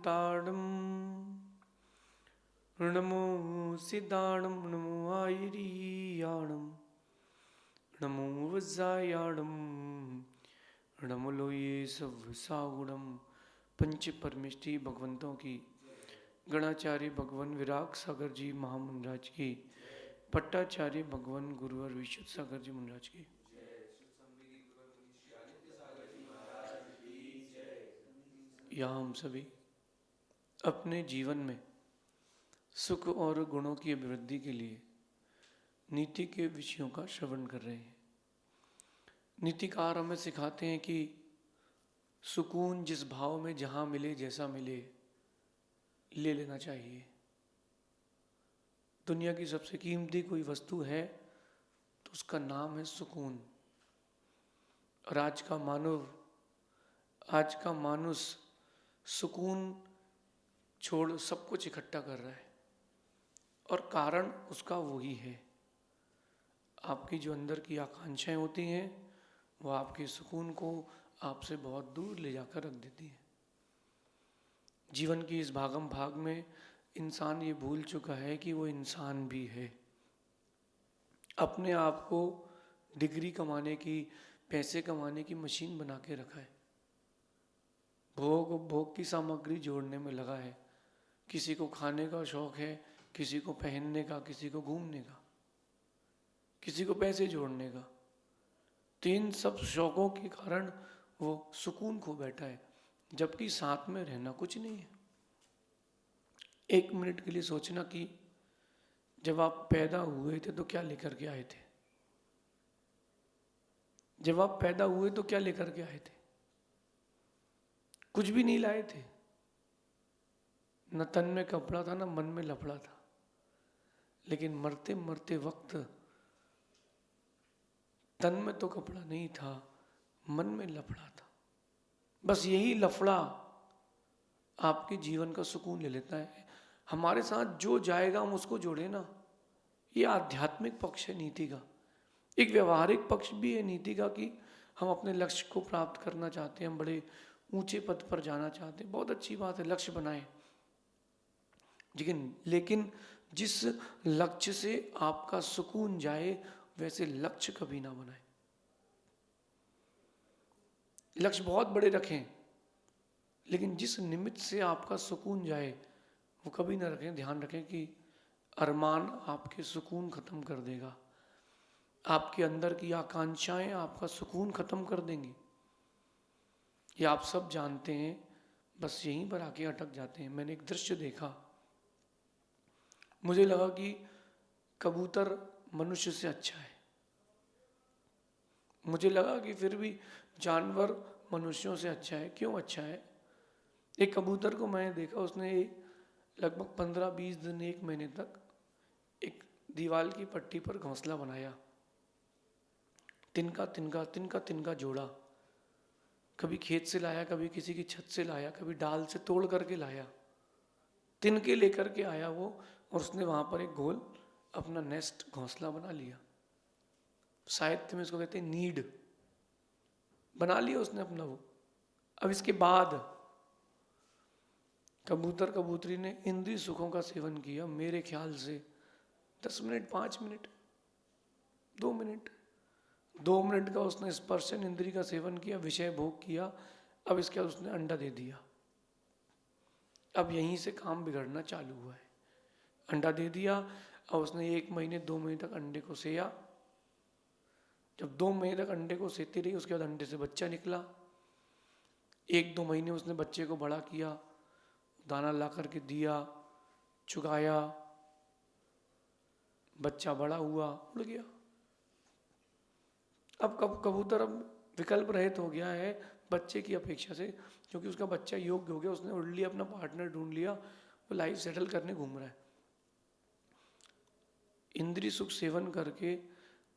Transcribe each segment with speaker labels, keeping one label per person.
Speaker 1: ताड़म नमो सिद्धाणम नमो आयरियाणम नमो वज्रायाणम नमो लोये सब सागुणम। पंच परमिष्टि भगवंतों की, गणाचार्य भगवान विराग सागर जी महामुंडराज की, पट्टाचार्य भगवान गुरुवर विशुद्ध सागर जी महाराज की। यहाँ हम सभी अपने जीवन में सुख और गुणों की अभिवृद्धि के लिए नीति के विषयों का श्रवण कर रहे हैं। नीतिकार हमें सिखाते हैं कि सुकून जिस भाव में जहाँ मिले जैसा मिले ले लेना चाहिए। दुनिया की सबसे कीमती कोई वस्तु है तो उसका नाम है सुकून। और आज का मानुष सुकून छोड़ सब कुछ इकट्ठा कर रहा है और कारण उसका वही है। आपकी जो अंदर की आकांक्षाएं होती हैं वो आपके सुकून को आपसे बहुत दूर ले जाकर रख देती हैं। जीवन की इस भागम भाग में इंसान ये भूल चुका है कि वो इंसान भी है। अपने आप को डिग्री कमाने की, पैसे कमाने की मशीन बना के रखा है। भोग की सामग्री जोड़ने में लगा है। किसी को खाने का शौक है, किसी को पहनने का, किसी को घूमने का, किसी को पैसे जोड़ने का। तीन सब शौकों के कारण वो सुकून खो बैठा है, जबकि साथ में रहना कुछ नहीं है। एक मिनट के लिए सोचना कि जब आप पैदा हुए थे तो क्या लेकर के आए थे? जब आप पैदा हुए तो क्या लेकर के आए थे? कुछ भी नहीं लाए थे। न तन में कपड़ा था, न मन में लफड़ा था। लेकिन मरते मरते वक्त तन में तो कपड़ा नहीं था, मन में लफड़ा था। बस यही लफड़ा आपके जीवन का सुकून ले लेता है। हमारे साथ जो जाएगा हम उसको जोड़े ना। ये आध्यात्मिक पक्ष है नीति का। एक व्यवहारिक पक्ष भी है नीति का कि हम अपने लक्ष्य को प्राप्त करना चाहते हैं, हम बड़े ऊंचे पद पर जाना चाहते हैं। बहुत अच्छी बात है, लक्ष्य बनाएं। लेकिन जिस लक्ष्य से आपका सुकून जाए वैसे लक्ष्य कभी ना बनाएं। लक्ष्य बहुत बड़े रखें, लेकिन जिस निमित्त से आपका सुकून जाए वो कभी ना रखें। ध्यान रखें कि अरमान आपके सुकून खत्म कर देगा। आपके अंदर की आकांक्षाएं आपका सुकून खत्म कर देंगी। ये आप सब जानते हैं, बस यहीं पर आके अटक जाते हैं। मैंने एक दृश्य देखा, मुझे लगा कि कबूतर मनुष्य से अच्छा है। मुझे लगा कि फिर भी जानवर मनुष्यों से अच्छा है। क्यों अच्छा है? एक कबूतर को मैंने देखा, उसने लगभग 15-20 दिन, 1 महीने तक एक दीवार की पट्टी पर घोंसला बनाया। तिनका तिनका तिनका तिनका जोड़ा। कभी खेत से लाया, कभी किसी की छत से लाया, कभी डाल से तोड़ करके लाया, तिनके लेकर के आया वो, और उसने वहां पर एक गोल अपना नेस्ट, घोंसला बना लिया। साहित्य में इसको कहते हैं नीड। बना लिया उसने अपना वो। अब इसके बाद कबूतर कबूतरी ने इंद्रिय सुखों का सेवन किया। मेरे ख्याल से 10 मिनट, 5 मिनट, 2 मिनट, 2 मिनट का उसने स्पर्शन इंद्रिय का सेवन किया, विषय भोग किया। अब इसके बाद उसने अंडा दे दिया। अब यहीं से काम बिगड़ना चालू हुआ है। अंडा दे दिया, अब उसने 1 महीने 2 महीने तक अंडे को सेया। जब 2 महीने तक अंडे को सेती रही, उसके बाद अंडे से बच्चा निकला। 1-2 महीने उसने बच्चे को बड़ा किया, दाना ला करके दिया, चुगाया, बच्चा बड़ा हुआ, उड़ गया। अब कबूतर अब विकल्प रहित हो गया है बच्चे की अपेक्षा से, क्योंकि उसका बच्चा योग्य हो गया। उसने उड़ लिया, अपना पार्टनर ढूंढ लिया, वो लाइफ सेटल करने घूम रहा है। इंद्रिय सुख सेवन करके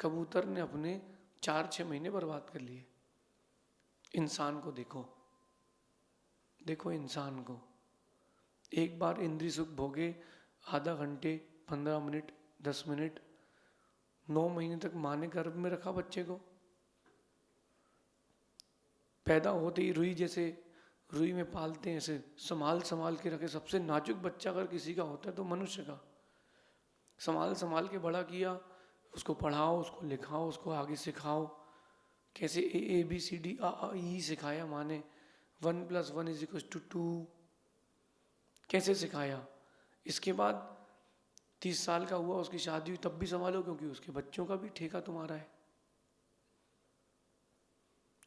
Speaker 1: कबूतर ने अपने 4-6 महीने बर्बाद कर लिए। इंसान को देखो, देखो इंसान को। एक बार इंद्रिय सुख भोगे, आधा घंटे, 15 मिनट, 10 मिनट, 9 महीने तक माँ ने गर्भ में रखा बच्चे को। पैदा होते ही रुई जैसे रुई में पालते हैं, ऐसे संभाल संभाल के रखे। सबसे नाजुक बच्चा अगर किसी का होता है तो मनुष्य का, संभाल संभाल के बड़ा किया, उसको पढ़ाओ, उसको लिखाओ, उसको आगे सिखाओ, कैसे ABCD ई सिखाया माँ ने, 1+1=2, कैसे सिखाया। इसके बाद 30 साल का हुआ, उसकी शादी हुई, तब भी संभालो, क्योंकि उसके बच्चों का भी ठेका तुम्हारा है।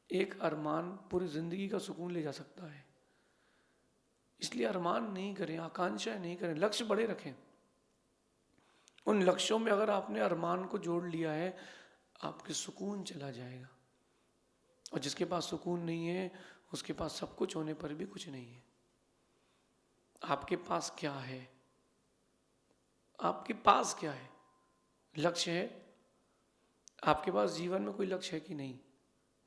Speaker 1: एक अरमान पूरी जिंदगी का सुकून ले जा सकता है। इसलिए अरमान नहीं करें, आकांक्षाएं नहीं करें, लक्ष्य बड़े रखें। उन लक्ष्यों में अगर आपने अरमान को जोड़ लिया है, आपके सुकून चला जाएगा। और जिसके पास सुकून नहीं है, उसके पास सब कुछ होने पर भी कुछ नहीं है। आपके पास क्या है? आपके पास क्या है? लक्ष्य है? आपके पास जीवन में कोई लक्ष्य है कि नहीं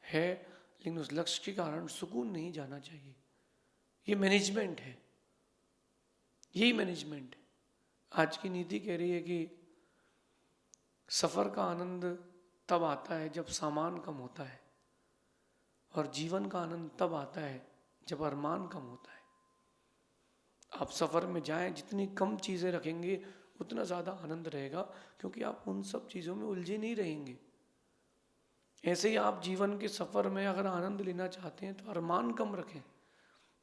Speaker 1: है? लेकिन उस लक्ष्य के कारण सुकून नहीं जाना चाहिए। ये मैनेजमेंट है, यही मैनेजमेंट है। आज की नीति कह रही है कि सफर का आनंद तब आता है जब सामान कम होता है, और जीवन का आनंद तब आता है जब अरमान कम होता है। आप सफर में जाएं, जितनी कम चीजें रखेंगे उतना ज्यादा आनंद रहेगा, क्योंकि आप उन सब चीजों में उलझे नहीं रहेंगे। ऐसे ही आप जीवन के सफर में अगर आनंद लेना चाहते हैं तो अरमान कम रखें।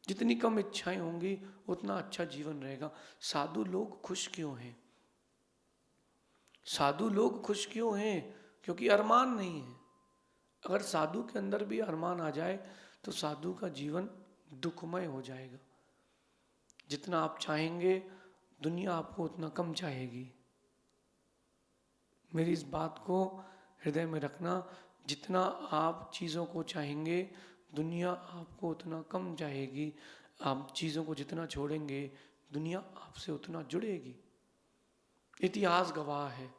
Speaker 1: जितनी कम इच्छाएं होंगी उतना अच्छा जीवन रहेगा। साधु लोग खुश क्यों हैं? साधु लोग खुश क्यों हैं? क्योंकि अरमान नहीं है। अगर साधु के अंदर भी अरमान आ जाए तो साधु का जीवन दुखमय हो जाएगा। जितना आप चाहेंगे दुनिया आपको उतना कम चाहेगी। मेरी इस बात को हृदय में रखना। जितना आप चीज़ों को चाहेंगे दुनिया आपको उतना कम चाहेगी। आप चीज़ों को जितना छोड़ेंगे दुनिया आपसे उतना जुड़ेगी। इतिहास गवाह है।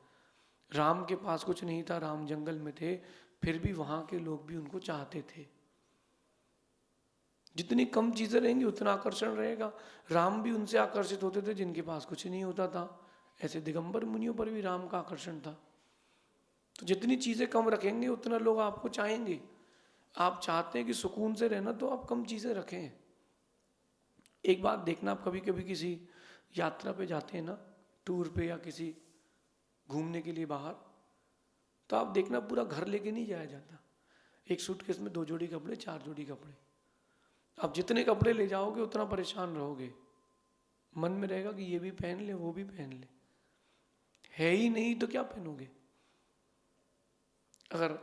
Speaker 1: राम के पास कुछ नहीं था, राम जंगल में थे, फिर भी वहाँ के लोग भी उनको चाहते थे। जितनी कम चीज़ें रहेंगी उतना आकर्षण रहेगा। राम भी उनसे आकर्षित होते थे जिनके पास कुछ नहीं होता था। ऐसे दिगंबर मुनियों पर भी राम का आकर्षण था। तो जितनी चीज़ें कम रखेंगे उतना लोग आपको चाहेंगे। आप चाहते हैं कि सुकून से रहना, तो आप कम चीज़ें रखें। एक बात देखना, आप कभी कभी किसी यात्रा पे जाते हैं ना, टूर पे या किसी घूमने के लिए बाहर, तो आप देखना पूरा घर लेके नहीं जाया जाता। एक सूटकेस में 2 जोड़ी कपड़े, 4 जोड़ी कपड़े। आप जितने कपड़े ले जाओगे उतना परेशान रहोगे। मन में रहेगा कि ये भी पहन ले, वो भी पहन ले। है ही नहीं तो क्या पहनोगे? अगर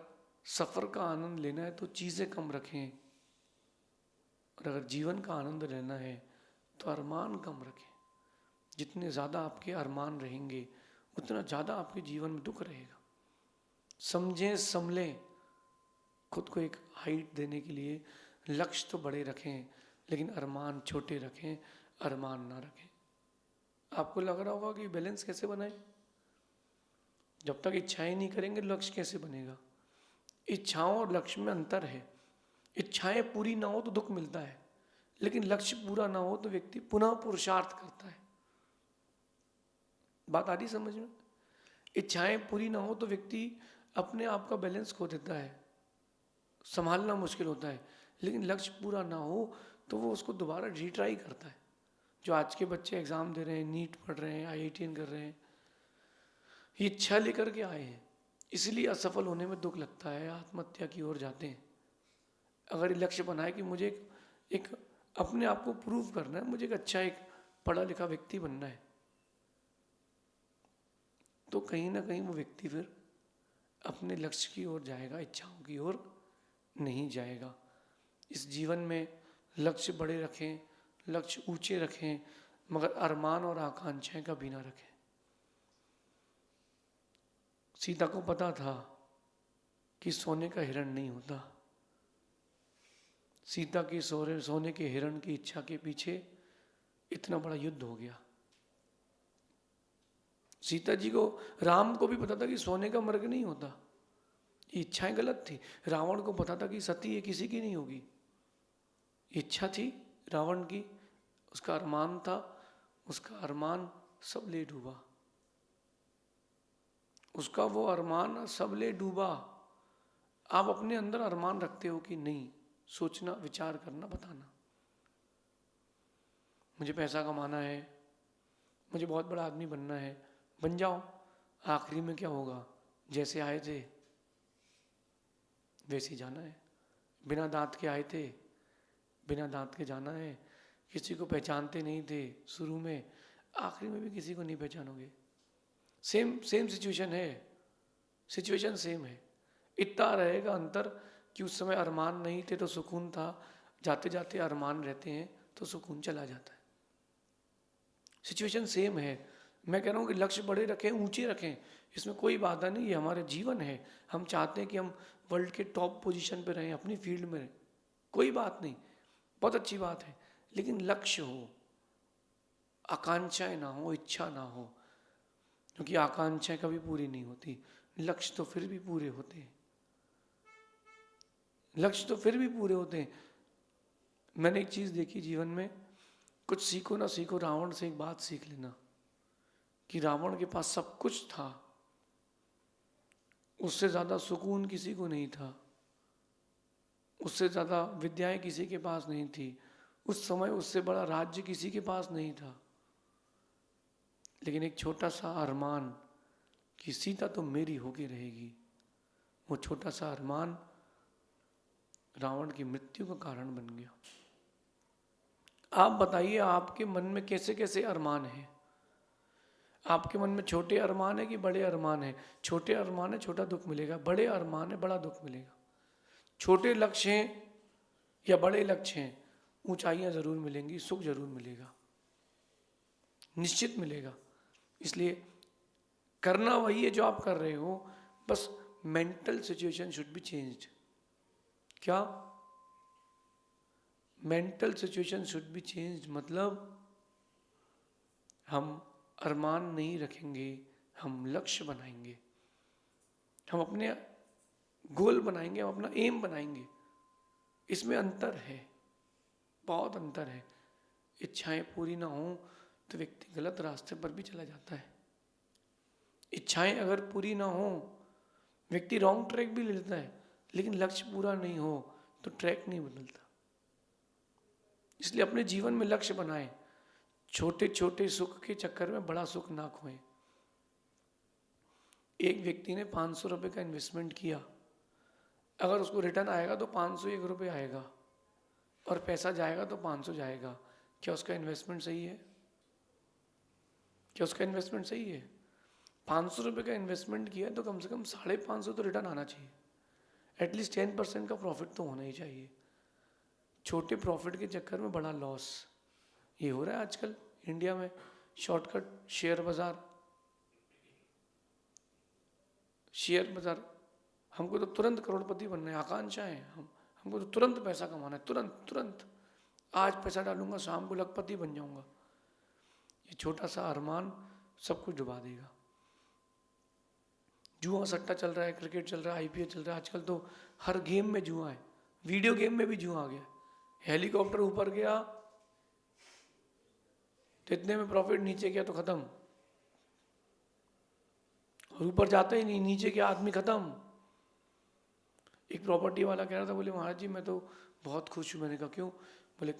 Speaker 1: सफर का आनंद लेना है तो चीजें कम रखें, और अगर जीवन का आनंद लेना है तो अरमान कम रखें। जितने ज्यादा आपके अरमान रहेंगे उतना ज्यादा आपके जीवन में दुख रहेगा। समझें, संभलें। खुद को एक हाइट देने के लिए लक्ष्य तो बड़े रखें, लेकिन अरमान छोटे रखें, अरमान ना रखें। आपको लग रहा होगा कि बैलेंस कैसे बनाए? जब तक इच्छाएं नहीं करेंगे लक्ष्य कैसे बनेगा? इच्छाओं और लक्ष्य में अंतर है। इच्छाएं पूरी ना हो तो दुख मिलता है, लेकिन लक्ष्य पूरा ना हो तो व्यक्ति पुनः पुरुषार्थ करता है। बात आ रही समझ में? इच्छाएं पूरी ना हो तो व्यक्ति अपने आप का बैलेंस खो देता है, संभालना मुश्किल होता है। लेकिन लक्ष्य पूरा ना हो तो वो उसको दोबारा रिट्राई करता है। जो आज के बच्चे एग्जाम दे रहे हैं, नीट पढ़ रहे हैं, IITN कर रहे हैं, ये इच्छा लेकर के आए हैं, इसलिए असफल होने में दुख लगता है, आत्महत्या की ओर जाते हैं। अगर ये लक्ष्य बनाए कि मुझे एक अपने आप को प्रूव करना है, मुझे एक अच्छा एक पढ़ा लिखा व्यक्ति बनना है, तो कहीं ना कहीं वो व्यक्ति फिर अपने लक्ष्य की ओर जाएगा, इच्छाओं की ओर नहीं जाएगा। इस जीवन में लक्ष्य बड़े रखें, लक्ष्य ऊंचे रखें, मगर अरमान और आकांक्षाएं कभी ना रखें। सीता को पता था कि सोने का हिरण नहीं होता। सीता की सोने के हिरण की इच्छा के पीछे इतना बड़ा युद्ध हो गया। सीता जी को, राम को भी पता था कि सोने का मृग नहीं होता, ये इच्छाएं गलत थी। रावण को पता था कि सती ये किसी की नहीं होगी, इच्छा थी रावण की, उसका अरमान था, उसका अरमान सब ले डूबा। उसका वो अरमान सब ले डूबा। आप अपने अंदर अरमान रखते हो कि नहीं? सोचना, विचार करना, बताना। मुझे पैसा कमाना है, मुझे बहुत बड़ा आदमी बनना है। बन जाओ, आखिरी में क्या होगा? जैसे आए थे वैसे ही जाना है। बिना दांत के आए थे, बिना दांत के जाना है। किसी को पहचानते नहीं थे शुरू में, आखिरी में भी किसी को नहीं पहचानोगे। सेम सेम सिचुएशन है, सिचुएशन सेम है। इतना रहेगा अंतर कि उस समय अरमान नहीं थे तो सुकून था, जाते जाते अरमान रहते हैं तो सुकून चला जाता है। सिचुएशन सेम है। मैं कह रहा हूँ कि लक्ष्य बड़े रखें, ऊंचे रखें, इसमें कोई बाधा नहीं। ये हमारे जीवन है, हम चाहते हैं कि हम वर्ल्ड के टॉप पोजीशन पे रहें, अपनी फील्ड में रहें, कोई बात नहीं, बहुत अच्छी बात है। लेकिन लक्ष्य हो, आकांक्षाएं ना हो, इच्छा ना हो, क्योंकि आकांक्षाएं कभी पूरी नहीं होती, लक्ष्य तो फिर भी पूरे होते हैं। लक्ष्य तो फिर भी पूरे होते हैं। मैंने एक चीज देखी जीवन में, कुछ सीखो ना सीखो, रावण से एक बात सीख लेना कि रावण के पास सब कुछ था, उससे ज्यादा सुकून किसी को नहीं था, उससे ज्यादा विद्याएं किसी के पास नहीं थी, उस समय उससे बड़ा राज्य किसी के पास नहीं था। लेकिन एक छोटा सा अरमान कि सीता तो मेरी होके रहेगी, वो छोटा सा अरमान रावण की मृत्यु का कारण बन गया। आप बताइए, आपके मन में कैसे कैसे अरमान हैं? आपके मन में छोटे अरमान है कि बड़े अरमान है? छोटे अरमान है, छोटा दुख मिलेगा। बड़े अरमान है, बड़ा दुख मिलेगा। छोटे लक्ष्य हैं या बड़े लक्ष्य हैं, ऊंचाइयां जरूर मिलेंगी, सुख जरूर मिलेगा, निश्चित मिलेगा। इसलिए करना वही है जो आप कर रहे हो, बस mental situation should be changed. क्या? Mental situation should be changed, मतलब हम अरमान नहीं रखेंगे, हम लक्ष्य बनाएंगे, हम अपने गोल बनाएंगे, हम अपना एम बनाएंगे। इसमें अंतर है, बहुत अंतर है। इच्छाएं पूरी ना हो तो व्यक्ति गलत रास्ते पर भी चला जाता है। इच्छाएं अगर पूरी ना हो, व्यक्ति रॉन्ग ट्रैक भी ले लेता है, लेकिन लक्ष्य पूरा नहीं हो तो ट्रैक नहीं बदलता। इसलिए अपने जीवन में लक्ष्य बनाएं, छोटे छोटे सुख के चक्कर में बड़ा सुख ना खोएं। एक व्यक्ति ने 500 रुपये का इन्वेस्टमेंट किया, अगर उसको रिटर्न आएगा तो 501 रुपये आएगा, और पैसा जाएगा तो 500 जाएगा। क्या उसका इन्वेस्टमेंट सही है? क्या उसका इन्वेस्टमेंट सही है? 500 रुपये का इन्वेस्टमेंट किया तो कम से कम 550 तो रिटर्न आना चाहिए, एटलीस्ट 10% का प्रॉफिट तो होना ही चाहिए। छोटे प्रॉफिट के चक्कर में बड़ा लॉस, ये हो रहा है आजकल इंडिया में। शॉर्टकट, शेयर बाजार, शेयर बाजार, हमको तो तुरंत करोड़पति बनना है, आकांक्षा है, हमको तो तुरंत पैसा कमाना है, तुरंत तुरंत। आज पैसा डालूंगा, शाम को लखपति बन जाऊंगा। ये छोटा सा अरमान सब कुछ डुबा देगा। जुआ सट्टा चल रहा है, क्रिकेट चल रहा है, आईपीएल चल रहा है, आजकल तो हर गेम में जुआ है, वीडियो गेम में भी जुआ आ गया। हेलीकॉप्टर ऊपर गया तो इतने में प्रॉफिट, नीचे गया तो खत्म, और ऊपर जाता ही नहीं, नीचे गया आदमी खत्म। एक प्रॉपर्टी वाला कह रहा था, बोले महाराज जी मैं तो बहुत खुश हूँ। मैंने कहा क्यों? बोले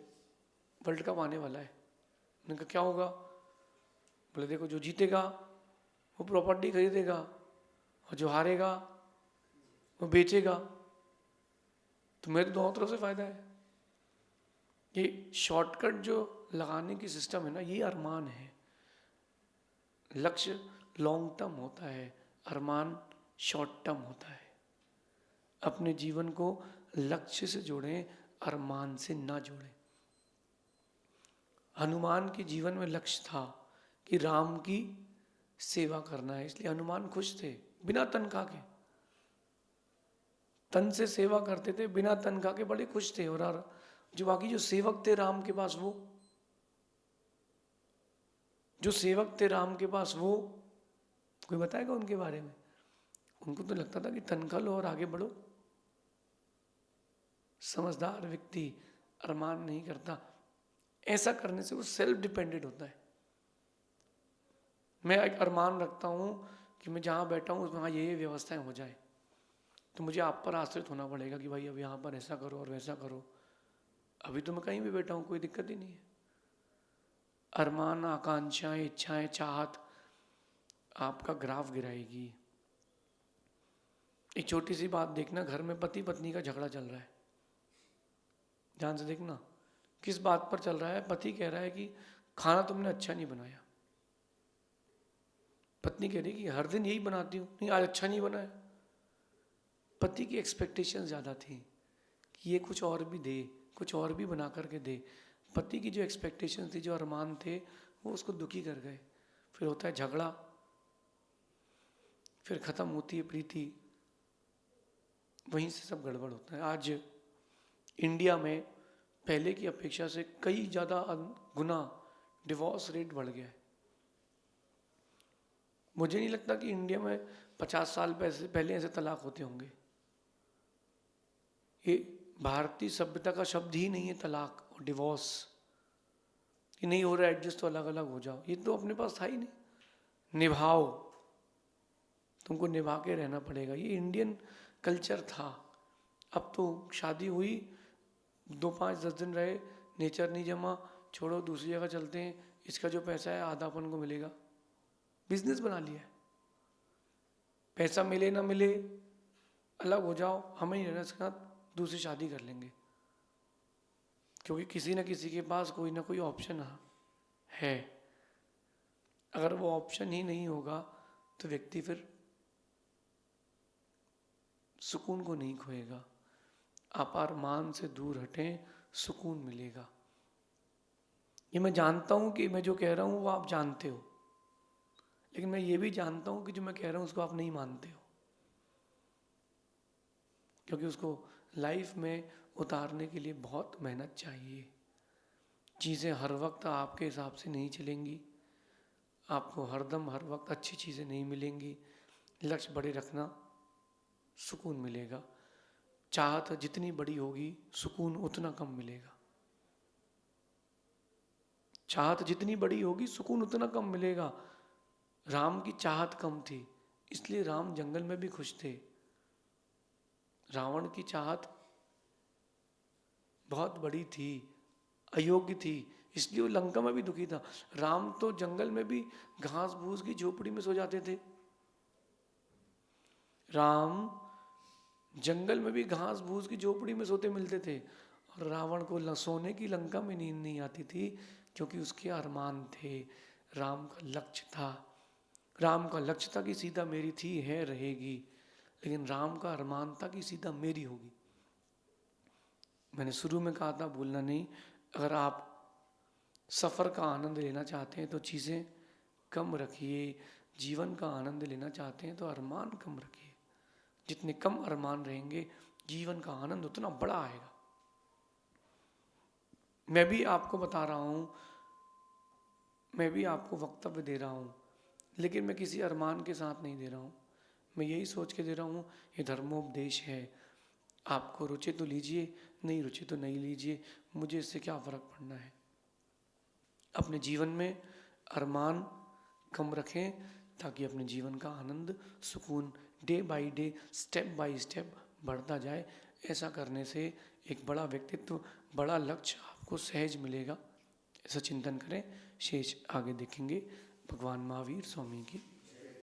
Speaker 1: वर्ल्ड कप आने वाला है। मैंने कहा क्या होगा? बोले देखो, जो जीतेगा वो प्रॉपर्टी खरीदेगा, और जो हारेगा वो बेचेगा, तो मेरे दोनों तरफ से फायदा है। ये शॉर्टकट जो लगाने की सिस्टम है ना, ये अरमान है। लक्ष्य लॉन्ग टर्म होता है, अरमान शॉर्ट टर्म होता है। अपने जीवन को लक्ष्य से जोड़ें, अरमान से ना जोड़ें। हनुमान के जीवन में लक्ष्य था कि राम की सेवा करना है, इसलिए हनुमान खुश थे, बिना तनख्वाह के। तन से सेवा करते थे, बिना तनख्वाह के, बड़े खुश थे। और जो बाकी जो सेवक थे राम के पास, वो जो सेवक थे राम के पास, वो कोई बताएगा उनके बारे में? उनको तो लगता था कि तनख्वाह लो और आगे बढ़ो। समझदार व्यक्ति अरमान नहीं करता। ऐसा करने से वो सेल्फ डिपेंडेंट होता है। मैं एक अरमान रखता हूँ कि मैं जहाँ बैठा हूँ वहाँ ये व्यवस्थाएं हो जाए, तो मुझे आप पर आश्रित होना पड़ेगा कि भाई अब यहाँ पर ऐसा करो और वैसा करो। अभी तो मैं कहीं भी बैठा हूँ, कोई दिक्कत ही नहीं है। अरमान, आकांक्षाएं, इच्छाएं, चाहत आपका ग्राफ गिराएगी। एक छोटी सी बात देखना, घर में पति पत्नी का झगड़ा चल रहा है, ध्यान से देखना किस बात पर चल रहा है। पति कह रहा है कि खाना तुमने अच्छा नहीं बनाया, पत्नी कह रही कि हर दिन यही बनाती हूँ, नहीं आज अच्छा नहीं बना है। पति की एक्सपेक्टेशन ज़्यादा थी कि ये कुछ और भी दे, कुछ और भी बना करके दे। पति की जो एक्सपेक्टेशन थी, जो अरमान थे, वो उसको दुखी कर गए। फिर होता है झगड़ा, फिर ख़त्म होती है प्रीति, वहीं से सब गड़बड़ होता है। आज इंडिया में पहले की अपेक्षा से कई ज़्यादा गुना डिवोर्स रेट बढ़ गया है। मुझे नहीं लगता कि इंडिया में 50 साल पहले ऐसे तलाक होते होंगे। ये भारतीय सभ्यता का शब्द ही नहीं है तलाक और डिवोर्स, कि नहीं हो रहा एडजस्ट तो अलग अलग हो जाओ, ये तो अपने पास था ही नहीं। निभाओ, तुमको निभा के रहना पड़ेगा, ये इंडियन कल्चर था। अब तो शादी हुई, 2, 5, 10 दिन रहे, नेचर नहीं जमा, छोड़ो दूसरी जगह चलते हैं, इसका जो पैसा है आधा अपन को मिलेगा। बिजनेस बना लिया है, पैसा मिले ना मिले अलग हो जाओ, हमें ही रहना, इसके साथ दूसरी शादी कर लेंगे, क्योंकि किसी न किसी के पास कोई ना कोई ऑप्शन है। अगर वो ऑप्शन ही नहीं होगा तो व्यक्ति फिर सुकून को नहीं खोएगा। आप अरमान से दूर हटें, सुकून मिलेगा। ये मैं जानता हूं कि मैं जो कह रहा हूं वो आप जानते हो, लेकिन मैं ये भी जानता हूं कि जो मैं कह रहा हूं उसको आप नहीं मानते हो, क्योंकि उसको लाइफ में उतारने के लिए बहुत मेहनत चाहिए। चीज़ें हर वक्त आपके हिसाब से नहीं चलेंगी, आपको हरदम हर वक्त अच्छी चीज़ें नहीं मिलेंगी। लक्ष्य बड़े रखना, सुकून मिलेगा। चाहत जितनी बड़ी होगी सुकून उतना कम मिलेगा। चाहत जितनी बड़ी होगी सुकून उतना कम मिलेगा। राम की चाहत कम थी, इसलिए राम जंगल में भी खुश थे। रावण की चाहत बहुत बड़ी थी, अयोग्य थी, इसलिए वो लंका में भी दुखी था। राम तो जंगल में भी घास फूस की झोपड़ी में सो जाते थे। राम जंगल में भी घास फूस की झोपड़ी में सोते मिलते थे, और रावण को सोने की लंका में नींद नहीं आती थी, क्योंकि उसके अरमान थे। राम का लक्ष्य था, राम का लक्ष्य था कि सीता मेरी थी, है, रहेगी, लेकिन राम का अरमान था कि सीता मेरी होगी। मैंने शुरू में कहा था, भूलना नहीं, अगर आप सफ़र का आनंद लेना चाहते हैं तो चीज़ें कम रखिए, जीवन का आनंद लेना चाहते हैं तो अरमान कम रखिए। जितने कम अरमान रहेंगे जीवन का आनंद उतना बड़ा आएगा। मैं भी आपको बता रहा हूँ, मैं भी आपको वक्तव्य दे रहा हूँ, लेकिन मैं किसी अरमान के साथ नहीं दे रहा हूँ। मैं यही सोच के दे रहा हूँ ये धर्मोपदेश है, आपको रुचि तो लीजिए, नहीं रुचि तो नहीं लीजिए, मुझे इससे क्या फ़र्क पड़ना है। अपने जीवन में अरमान कम रखें ताकि अपने जीवन का आनंद, सुकून day by day, step by step बढ़ता जाए। ऐसा करने से एक बड़ा व्यक्तित्व, बड़ा लक्ष्य आपको सहज मिलेगा। ऐसा चिंतन करें, शेष आगे देखेंगे। भगवान महावीर स्वामी की